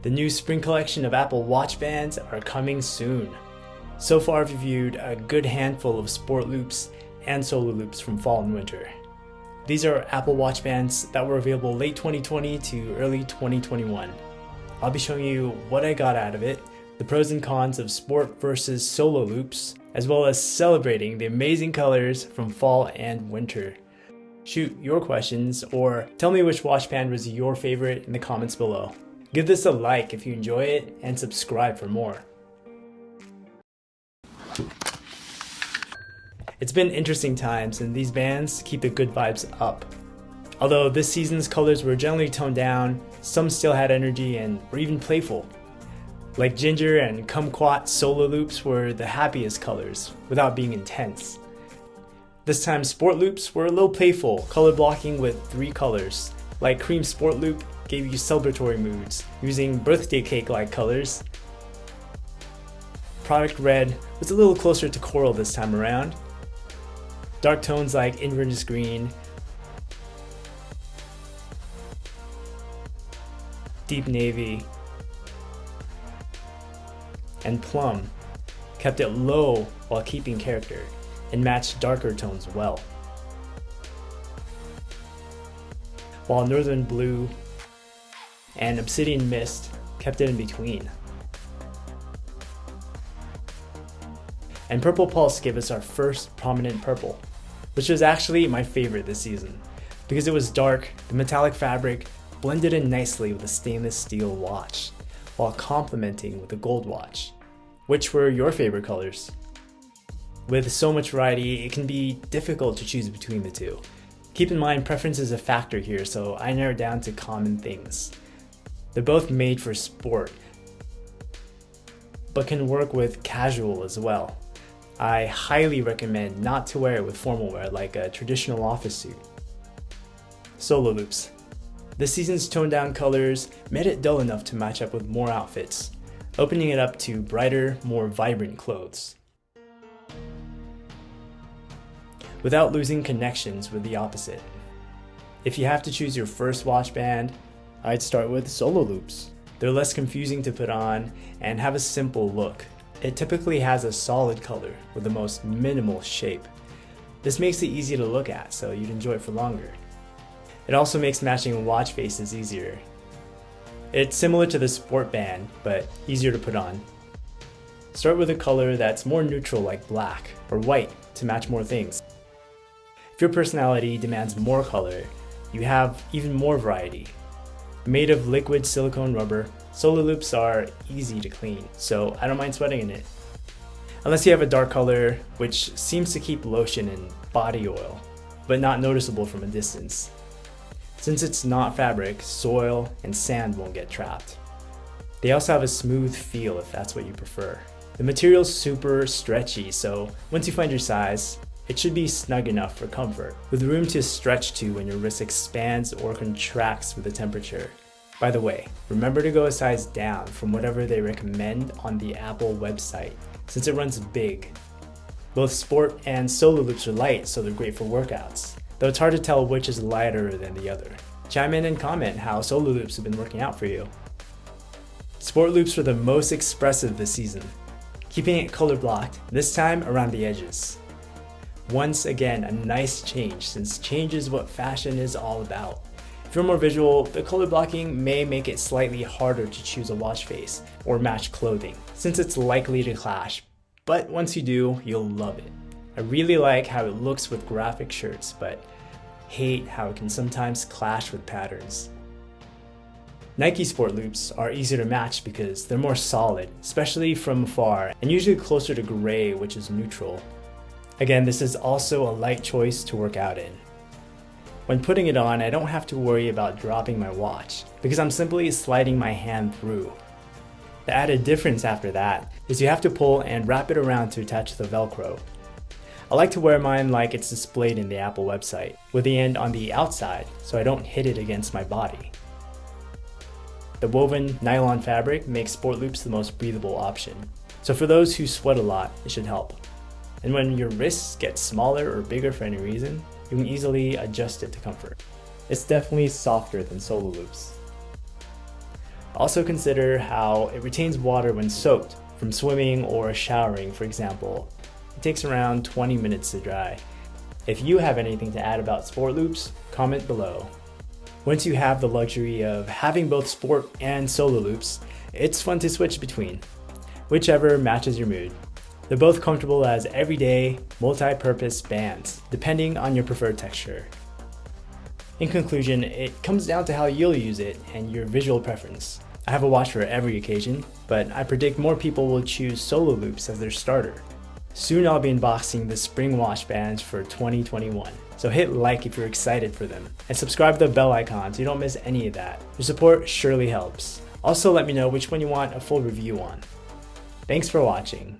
The new spring collection of Apple Watch bands are coming soon. So far I've reviewed a good handful of sport loops and solo loops from fall and winter. These are Apple Watch bands that were available late 2020 to early 2021. I'll be showing you what I got out of it, the pros and cons of sport versus solo loops, as well as celebrating the amazing colors from fall and winter. Shoot your questions or tell me which watch band was your favorite in the comments below. Give this a like if you enjoy it and subscribe for more. It's been interesting times and these bands keep the good vibes up. Although this season's colors were generally toned down, some still had energy and were even playful. Like ginger and kumquat solo loops were the happiest colors without being intense. This time sport loops were a little playful, color blocking with 3 colors. Like cream sport loop gave you celebratory moods using birthday cake-like colors. Product red was a little closer to coral this time around. Dark tones like Inverness green, deep navy, and plum kept it low while keeping character and matched darker tones well. While northern blue and obsidian mist kept it in between. And purple pulse gave us our first prominent purple, which was actually my favorite this season because it was dark, the metallic fabric blended in nicely with a stainless steel watch while complementing with a gold watch. Which were your favorite colors? With so much variety, it can be difficult to choose between the two. Keep in mind preference is a factor here, so I narrowed down to common things. They're both made for sport, but can work with casual as well. I highly recommend not to wear it with formal wear like a traditional office suit. Solo loops. This season's toned down colors made it dull enough to match up with more outfits, opening it up to brighter, more vibrant clothes, without losing connections with the opposite. If you have to choose your first watch band, I'd start with solo loops. They're less confusing to put on and have a simple look. It typically has a solid color with the most minimal shape. This makes it easy to look at, so you'd enjoy it for longer. It also makes matching watch faces easier. It's similar to the sport band, but easier to put on. Start with a color that's more neutral like black or white to match more things. If your personality demands more color, you have even more variety. Made of liquid silicone rubber, solo loops are easy to clean, so I don't mind sweating in it. Unless you have a dark color, which seems to keep lotion and body oil, but not noticeable from a distance. Since it's not fabric, soil and sand won't get trapped. They also have a smooth feel if that's what you prefer. The material's super stretchy, so once you find your size, it should be snug enough for comfort, with room to stretch to when your wrist expands or contracts with the temperature. By the way, remember to go a size down from whatever they recommend on the Apple website, since it runs big. Both sport and solo loops are light, so they're great for workouts, though it's hard to tell which is lighter than the other. Chime in and comment how solo loops have been working out for you. Sport loops were the most expressive this season, keeping it color blocked, this time around the edges. Once again, a nice change, since change is what fashion is all about. If you're more visual, the color blocking may make it slightly harder to choose a watch face or match clothing, since it's likely to clash, but once you do, you'll love it. I really like how it looks with graphic shirts, but hate how it can sometimes clash with patterns. Nike sport loops are easier to match because they're more solid, especially from afar, and usually closer to gray, which is neutral. Again, this is also a light choice to work out in. When putting it on, I don't have to worry about dropping my watch because I'm simply sliding my hand through. The added difference after that is you have to pull and wrap it around to attach the Velcro. I like to wear mine like it's displayed in the Apple website, with the end on the outside so I don't hit it against my body. The woven nylon fabric makes sport loops the most breathable option, so for those who sweat a lot, it should help. And when your wrists get smaller or bigger for any reason, you can easily adjust it to comfort. It's definitely softer than solo loops. Also consider how it retains water when soaked, from swimming or showering, for example. It takes around 20 minutes to dry. If you have anything to add about sport loops, comment below. Once you have the luxury of having both sport and solo loops, it's fun to switch between, whichever matches your mood. They're both comfortable as everyday, multi-purpose bands, depending on your preferred texture. In conclusion, it comes down to how you'll use it and your visual preference. I have a watch for every occasion, but I predict more people will choose solo loops as their starter. Soon I'll be unboxing the spring watch bands for 2021. So hit like if you're excited for them, and subscribe to the bell icon so you don't miss any of that. Your support surely helps. Also let me know which one you want a full review on. Thanks for watching.